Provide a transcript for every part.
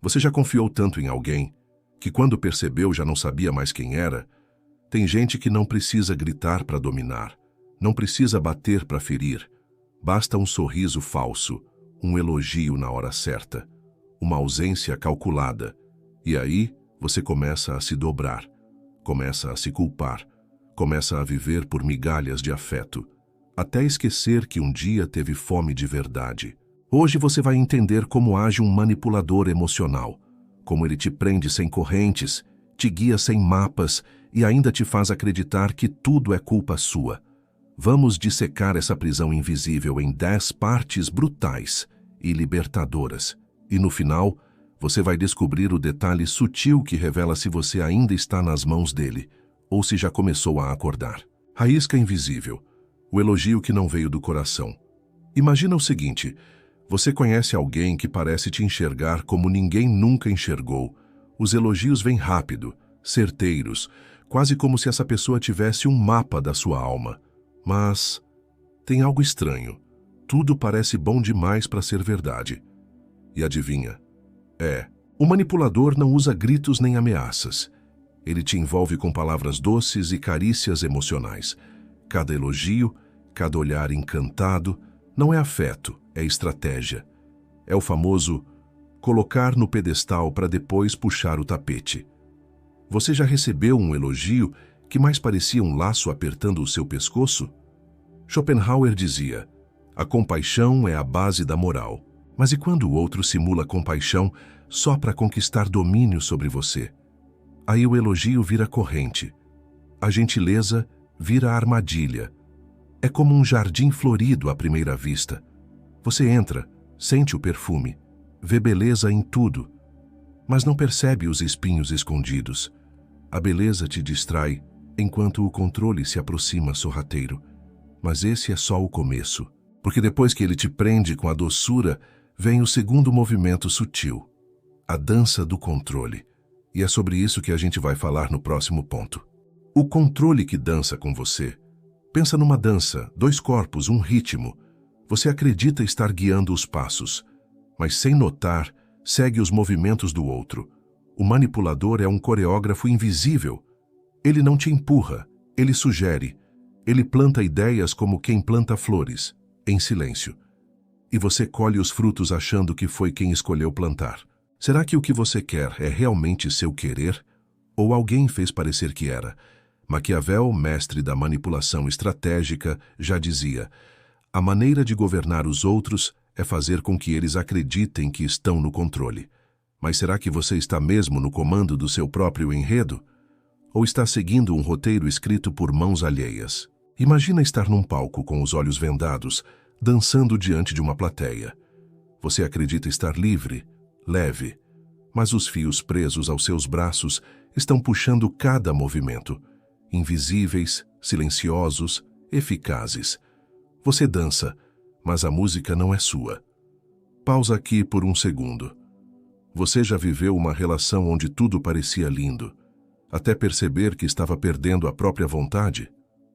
Você já confiou tanto em alguém que quando percebeu já não sabia mais quem era? Tem gente que não precisa gritar para dominar, não precisa bater para ferir. Basta um sorriso falso, um elogio na hora certa, uma ausência calculada. E aí você começa a se dobrar, começa a se culpar, começa a viver por migalhas de afeto, até esquecer que um dia teve fome de verdade. Hoje você vai entender como age um manipulador emocional, como ele te prende sem correntes, te guia sem mapas e ainda te faz acreditar que tudo é culpa sua. Vamos dissecar essa prisão invisível em 10 partes brutais e libertadoras. E no final, você vai descobrir o detalhe sutil que revela se você ainda está nas mãos dele, ou se já começou a acordar. A isca invisível, o elogio que não veio do coração. Imagina o seguinte: você conhece alguém que parece te enxergar como ninguém nunca enxergou. Os elogios vêm rápido, certeiros, quase como se essa pessoa tivesse um mapa da sua alma. Mas tem algo estranho. Tudo parece bom demais para ser verdade. E adivinha? O manipulador não usa gritos nem ameaças. Ele te envolve com palavras doces e carícias emocionais. Cada elogio, cada olhar encantado, não é afeto, é estratégia. É o famoso colocar no pedestal para depois puxar o tapete. Você já recebeu um elogio que mais parecia um laço apertando o seu pescoço? Schopenhauer dizia: a compaixão é a base da moral. Mas e quando o outro simula compaixão só para conquistar domínio sobre você? Aí o elogio vira corrente. A gentileza vira armadilha. É como um jardim florido à primeira vista. Você entra, sente o perfume, vê beleza em tudo, mas não percebe os espinhos escondidos. A beleza te distrai, enquanto o controle se aproxima sorrateiro. Mas esse é só o começo, porque depois que ele te prende com a doçura, vem o segundo movimento sutil, a dança do controle. E é sobre isso que a gente vai falar no próximo ponto. O controle que dança com você. Pensa numa dança, 2 corpos, um ritmo. Você acredita estar guiando os passos, mas sem notar, segue os movimentos do outro. O manipulador é um coreógrafo invisível. Ele não te empurra, ele sugere. Ele planta ideias como quem planta flores, em silêncio. E você colhe os frutos achando que foi quem escolheu plantar. Será que o que você quer é realmente seu querer? Ou alguém fez parecer que era? Maquiavel, mestre da manipulação estratégica, já dizia: a maneira de governar os outros é fazer com que eles acreditem que estão no controle. Mas será que você está mesmo no comando do seu próprio enredo? Ou está seguindo um roteiro escrito por mãos alheias? Imagina estar num palco com os olhos vendados, dançando diante de uma plateia. Você acredita estar livre, leve, mas os fios presos aos seus braços estão puxando cada movimento. Invisíveis, silenciosos, eficazes. Você dança, mas a música não é sua. Pausa aqui por um segundo. Você já viveu uma relação onde tudo parecia lindo, até perceber que estava perdendo a própria vontade?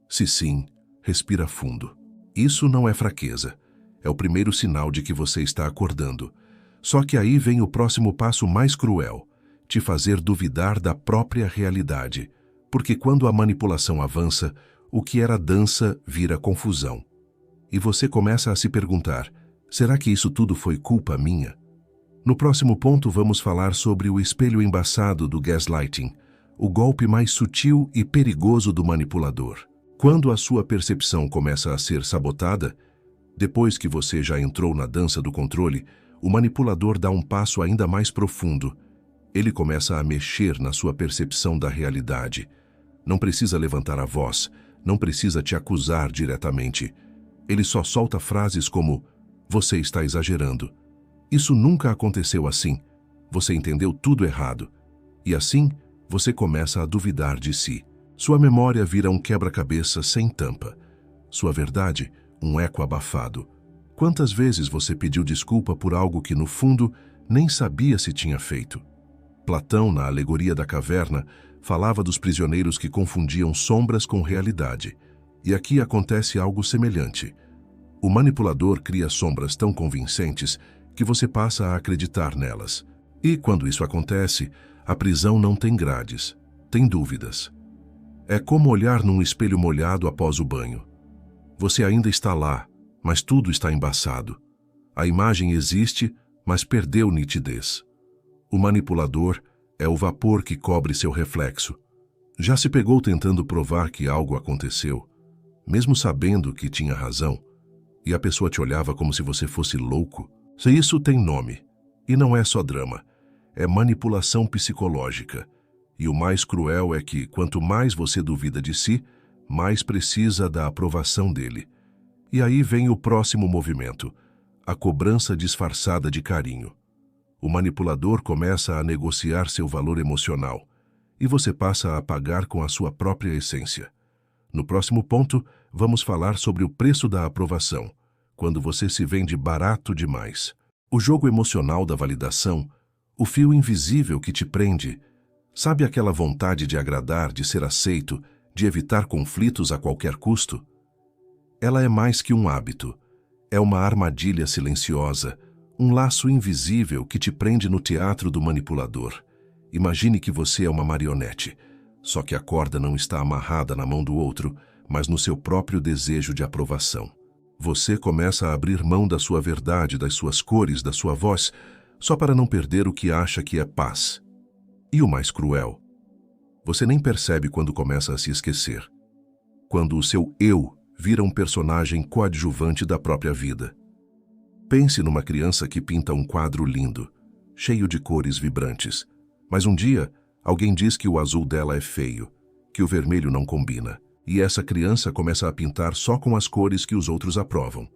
Se sim, respira fundo. Isso não é fraqueza. É o primeiro sinal de que você está acordando. Só que aí vem o próximo passo mais cruel, te fazer duvidar da própria realidade. Porque quando a manipulação avança, o que era dança vira confusão. E você começa a se perguntar: será que isso tudo foi culpa minha? No próximo ponto vamos falar sobre o espelho embaçado do gaslighting, o golpe mais sutil e perigoso do manipulador. Quando a sua percepção começa a ser sabotada, depois que você já entrou na dança do controle, o manipulador dá um passo ainda mais profundo. Ele começa a mexer na sua percepção da realidade. Não precisa levantar a voz, não precisa te acusar diretamente. Ele só solta frases como: você está exagerando. Isso nunca aconteceu assim. Você entendeu tudo errado. E assim, você começa a duvidar de si. Sua memória vira um quebra-cabeça sem tampa. Sua verdade, um eco abafado. Quantas vezes você pediu desculpa por algo que, no fundo, nem sabia se tinha feito? Platão, na Alegoria da Caverna, falava dos prisioneiros que confundiam sombras com realidade. E aqui acontece algo semelhante. O manipulador cria sombras tão convincentes que você passa a acreditar nelas. E, quando isso acontece, a prisão não tem grades, tem dúvidas. É como olhar num espelho molhado após o banho. Você ainda está lá, mas tudo está embaçado. A imagem existe, mas perdeu nitidez. O manipulador é o vapor que cobre seu reflexo. Já se pegou tentando provar que algo aconteceu, mesmo sabendo que tinha razão, e a pessoa te olhava como se você fosse louco? Se isso tem nome, e não é só drama, é manipulação psicológica. E o mais cruel é que, quanto mais você duvida de si, mais precisa da aprovação dele. E aí vem o próximo movimento, a cobrança disfarçada de carinho. O manipulador começa a negociar seu valor emocional, e você passa a pagar com a sua própria essência. No próximo ponto, vamos falar sobre o preço da aprovação, quando você se vende barato demais. O jogo emocional da validação, o fio invisível que te prende. Sabe aquela vontade de agradar, de ser aceito, de evitar conflitos a qualquer custo? Ela é mais que um hábito. É uma armadilha silenciosa, um laço invisível que te prende no teatro do manipulador. Imagine que você é uma marionete, só que a corda não está amarrada na mão do outro, mas no seu próprio desejo de aprovação. Você começa a abrir mão da sua verdade, das suas cores, da sua voz, só para não perder o que acha que é paz. E o mais cruel, você nem percebe quando começa a se esquecer. Quando o seu eu vira um personagem coadjuvante da própria vida. Pense numa criança que pinta um quadro lindo, cheio de cores vibrantes. Mas um dia, alguém diz que o azul dela é feio, que o vermelho não combina. E essa criança começa a pintar só com as cores que os outros aprovam.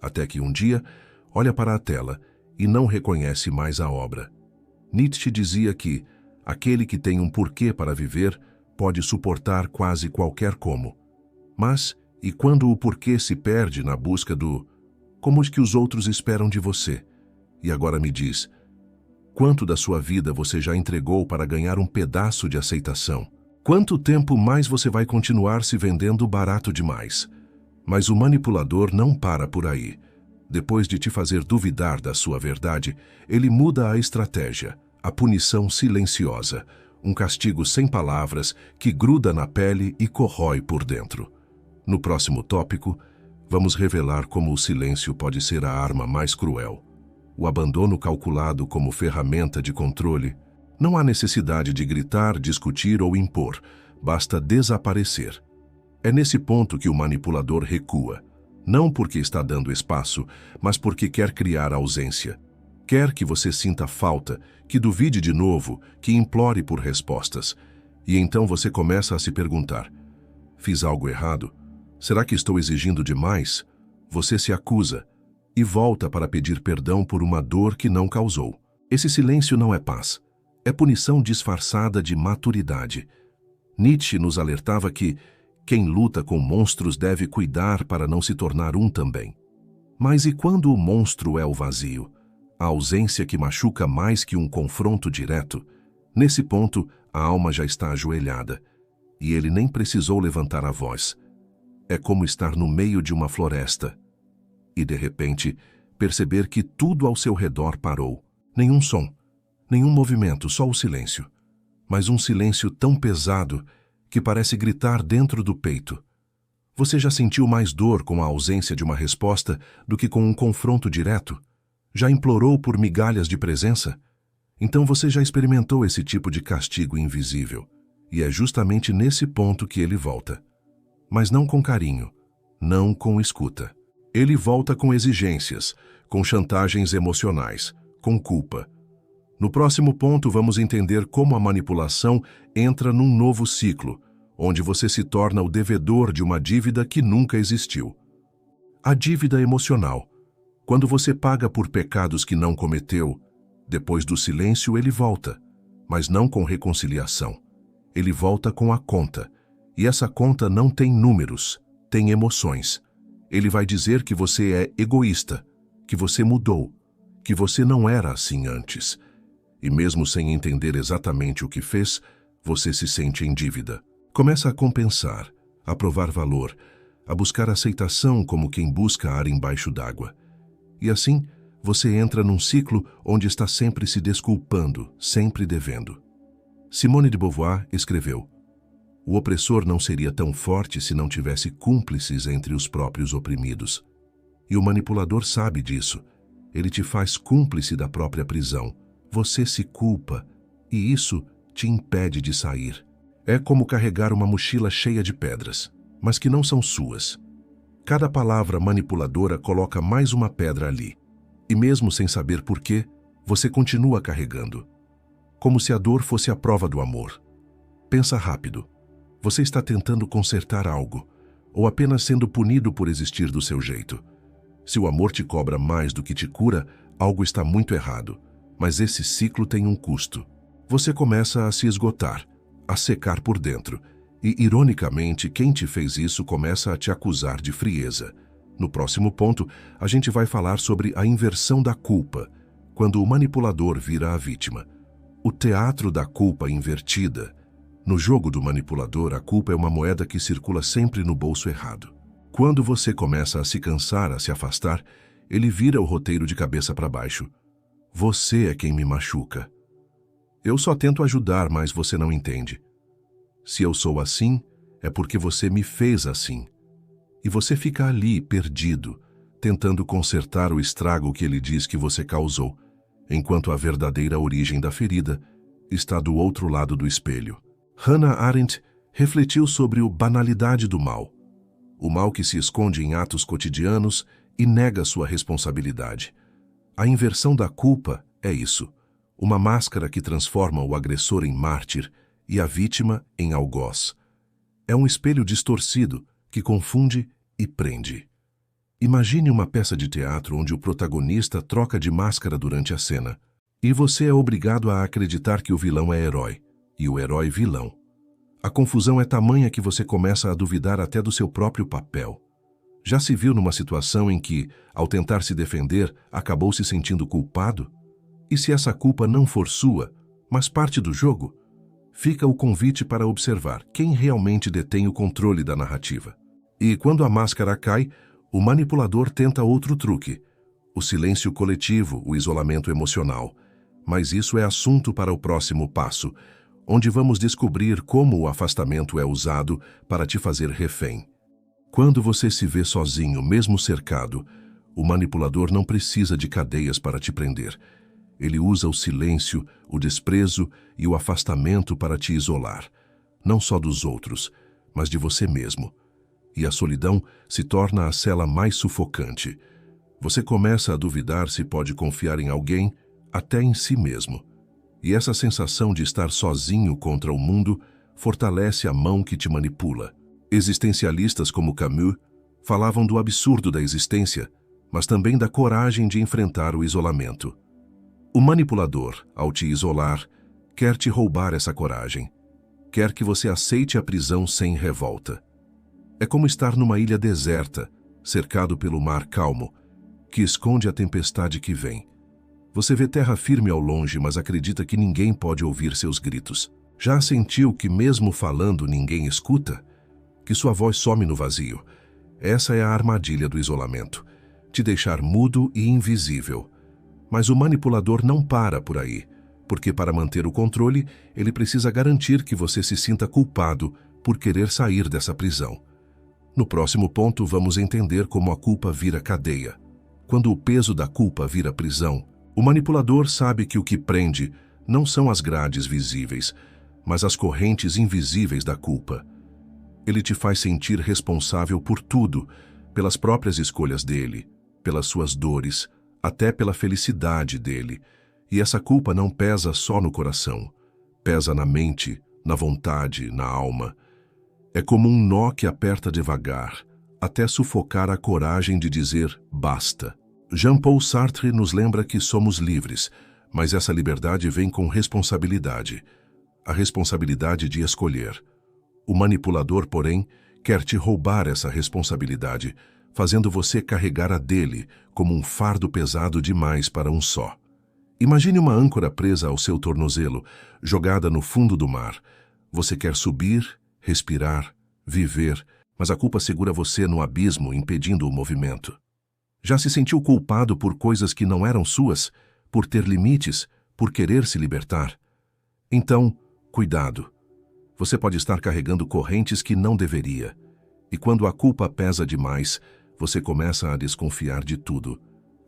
Até que um dia, olha para a tela e não reconhece mais a obra. Nietzsche dizia que aquele que tem um porquê para viver pode suportar quase qualquer como. Mas, e quando o porquê se perde na busca do como que os outros esperam de você? E agora me diz, quanto da sua vida você já entregou para ganhar um pedaço de aceitação? Quanto tempo mais você vai continuar se vendendo barato demais? Mas o manipulador não para por aí. Depois de te fazer duvidar da sua verdade, ele muda a estratégia, a punição silenciosa, um castigo sem palavras que gruda na pele e corrói por dentro. No próximo tópico, vamos revelar como o silêncio pode ser a arma mais cruel. O abandono calculado como ferramenta de controle. Não há necessidade de gritar, discutir ou impor, basta desaparecer. É nesse ponto que o manipulador recua, não porque está dando espaço, mas porque quer criar ausência. Quer que você sinta falta, que duvide de novo, que implore por respostas. E então você começa a se perguntar, fiz algo errado? Será que estou exigindo demais? Você se acusa e volta para pedir perdão por uma dor que não causou. Esse silêncio não é paz. É punição disfarçada de maturidade. Nietzsche nos alertava que quem luta com monstros deve cuidar para não se tornar um também. Mas e quando o monstro é o vazio? A ausência que machuca mais que um confronto direto? Nesse ponto, a alma já está ajoelhada, e ele nem precisou levantar a voz. É como estar no meio de uma floresta, e de repente, perceber que tudo ao seu redor parou. Nenhum som, nenhum movimento, só o silêncio. Mas um silêncio tão pesado que parece gritar dentro do peito. Você já sentiu mais dor com a ausência de uma resposta do que com um confronto direto? Já implorou por migalhas de presença? Então você já experimentou esse tipo de castigo invisível. E é justamente nesse ponto que ele volta. Mas não com carinho, não com escuta. Ele volta com exigências, com chantagens emocionais, com culpa. No próximo ponto, vamos entender como a manipulação entra num novo ciclo, onde você se torna o devedor de uma dívida que nunca existiu. A dívida emocional. Quando você paga por pecados que não cometeu, depois do silêncio ele volta, mas não com reconciliação. Ele volta com a conta, e essa conta não tem números, tem emoções. Ele vai dizer que você é egoísta, que você mudou, que você não era assim antes. E mesmo sem entender exatamente o que fez, você se sente em dívida. Começa a compensar, a provar valor, a buscar aceitação como quem busca ar embaixo d'água. E assim, você entra num ciclo onde está sempre se desculpando, sempre devendo. Simone de Beauvoir escreveu: o opressor não seria tão forte se não tivesse cúmplices entre os próprios oprimidos. E o manipulador sabe disso. Ele te faz cúmplice da própria prisão. Você se culpa, e isso te impede de sair. É como carregar uma mochila cheia de pedras, mas que não são suas. Cada palavra manipuladora coloca mais uma pedra ali. E mesmo sem saber por quê, você continua carregando. Como se a dor fosse a prova do amor. Pensa rápido. Você está tentando consertar algo, ou apenas sendo punido por existir do seu jeito. Se o amor te cobra mais do que te cura, algo está muito errado. Mas esse ciclo tem um custo. Você começa a se esgotar, a secar por dentro. E, ironicamente, quem te fez isso começa a te acusar de frieza. No próximo ponto, a gente vai falar sobre a inversão da culpa, quando o manipulador vira a vítima. O teatro da culpa invertida. No jogo do manipulador, a culpa é uma moeda que circula sempre no bolso errado. Quando você começa a se cansar, a se afastar, ele vira o roteiro de cabeça para baixo. Você é quem me machuca. Eu só tento ajudar, mas você não entende. Se eu sou assim, é porque você me fez assim. E você fica ali, perdido, tentando consertar o estrago que ele diz que você causou, enquanto a verdadeira origem da ferida está do outro lado do espelho. Hannah Arendt refletiu sobre a banalidade do mal. O mal que se esconde em atos cotidianos e nega sua responsabilidade. A inversão da culpa é isso, uma máscara que transforma o agressor em mártir e a vítima em algoz. É um espelho distorcido que confunde e prende. Imagine uma peça de teatro onde o protagonista troca de máscara durante a cena, e você é obrigado a acreditar que o vilão é herói, e o herói vilão. A confusão é tamanha que você começa a duvidar até do seu próprio papel. Já se viu numa situação em que, ao tentar se defender, acabou se sentindo culpado? E se essa culpa não for sua, mas parte do jogo? Fica o convite para observar quem realmente detém o controle da narrativa. E quando a máscara cai, o manipulador tenta outro truque: o silêncio coletivo, o isolamento emocional. Mas isso é assunto para o próximo passo, onde vamos descobrir como o afastamento é usado para te fazer refém. Quando você se vê sozinho, mesmo cercado, o manipulador não precisa de cadeias para te prender. Ele usa o silêncio, o desprezo e o afastamento para te isolar, não só dos outros, mas de você mesmo. E a solidão se torna a cela mais sufocante. Você começa a duvidar se pode confiar em alguém, até em si mesmo. E essa sensação de estar sozinho contra o mundo fortalece a mão que te manipula. Existencialistas como Camus falavam do absurdo da existência, mas também da coragem de enfrentar o isolamento. O manipulador, ao te isolar, quer te roubar essa coragem. Quer que você aceite a prisão sem revolta. É como estar numa ilha deserta, cercado pelo mar calmo, que esconde a tempestade que vem. Você vê terra firme ao longe, mas acredita que ninguém pode ouvir seus gritos. Já sentiu que mesmo falando ninguém escuta? Que sua voz some no vazio? Essa é a armadilha do isolamento. Te deixar mudo e invisível. Mas o manipulador não para por aí, porque para manter o controle, ele precisa garantir que você se sinta culpado por querer sair dessa prisão. No próximo ponto, vamos entender como a culpa vira cadeia. Quando o peso da culpa vira prisão, o manipulador sabe que o que prende não são as grades visíveis, mas as correntes invisíveis da culpa. Ele te faz sentir responsável por tudo, pelas próprias escolhas dele, pelas suas dores, até pela felicidade dele. E essa culpa não pesa só no coração, pesa na mente, na vontade, na alma. É como um nó que aperta devagar, até sufocar a coragem de dizer basta. Jean-Paul Sartre nos lembra que somos livres, mas essa liberdade vem com responsabilidade. A responsabilidade de escolher. O manipulador, porém, quer te roubar essa responsabilidade, fazendo você carregar a dele como um fardo pesado demais para um só. Imagine uma âncora presa ao seu tornozelo, jogada no fundo do mar. Você quer subir, respirar, viver, mas a culpa segura você no abismo, impedindo o movimento. Já se sentiu culpado por coisas que não eram suas, por ter limites, por querer se libertar? Então, cuidado. Você pode estar carregando correntes que não deveria. E quando a culpa pesa demais, você começa a desconfiar de tudo,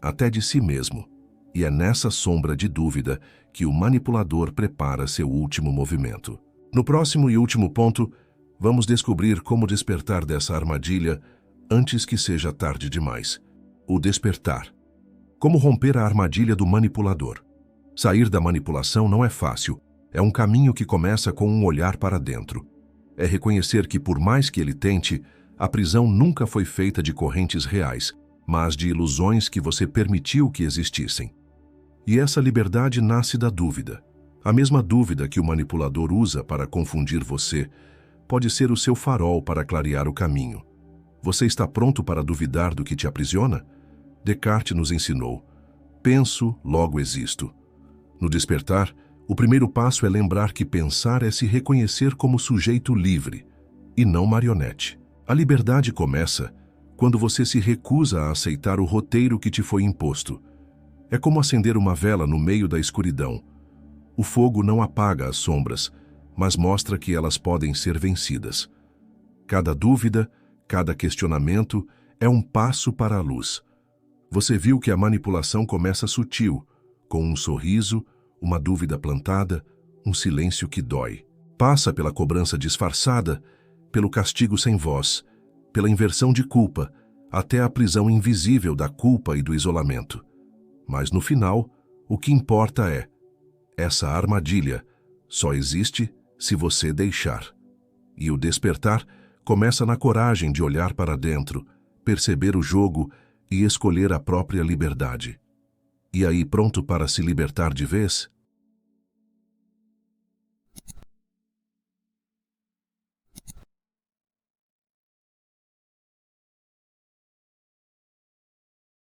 até de si mesmo. E é nessa sombra de dúvida que o manipulador prepara seu último movimento. No próximo e último ponto, vamos descobrir como despertar dessa armadilha antes que seja tarde demais. O despertar. Como romper a armadilha do manipulador. Sair da manipulação não é fácil. É um caminho que começa com um olhar para dentro. É reconhecer que, por mais que ele tente, a prisão nunca foi feita de correntes reais, mas de ilusões que você permitiu que existissem. E essa liberdade nasce da dúvida. A mesma dúvida que o manipulador usa para confundir você pode ser o seu farol para clarear o caminho. Você está pronto para duvidar do que te aprisiona? Descartes nos ensinou: penso, logo existo. No despertar, o primeiro passo é lembrar que pensar é se reconhecer como sujeito livre, e não marionete. A liberdade começa quando você se recusa a aceitar o roteiro que te foi imposto. É como acender uma vela no meio da escuridão. O fogo não apaga as sombras, mas mostra que elas podem ser vencidas. Cada dúvida, cada questionamento é um passo para a luz. Você viu que a manipulação começa sutil, com um sorriso, uma dúvida plantada, um silêncio que dói. Passa pela cobrança disfarçada, pelo castigo sem voz, pela inversão de culpa, até a prisão invisível da culpa e do isolamento. Mas no final, o que importa é: essa armadilha só existe se você deixar. E o despertar começa na coragem de olhar para dentro, perceber o jogo e escolher a própria liberdade. E aí, pronto para se libertar de vez?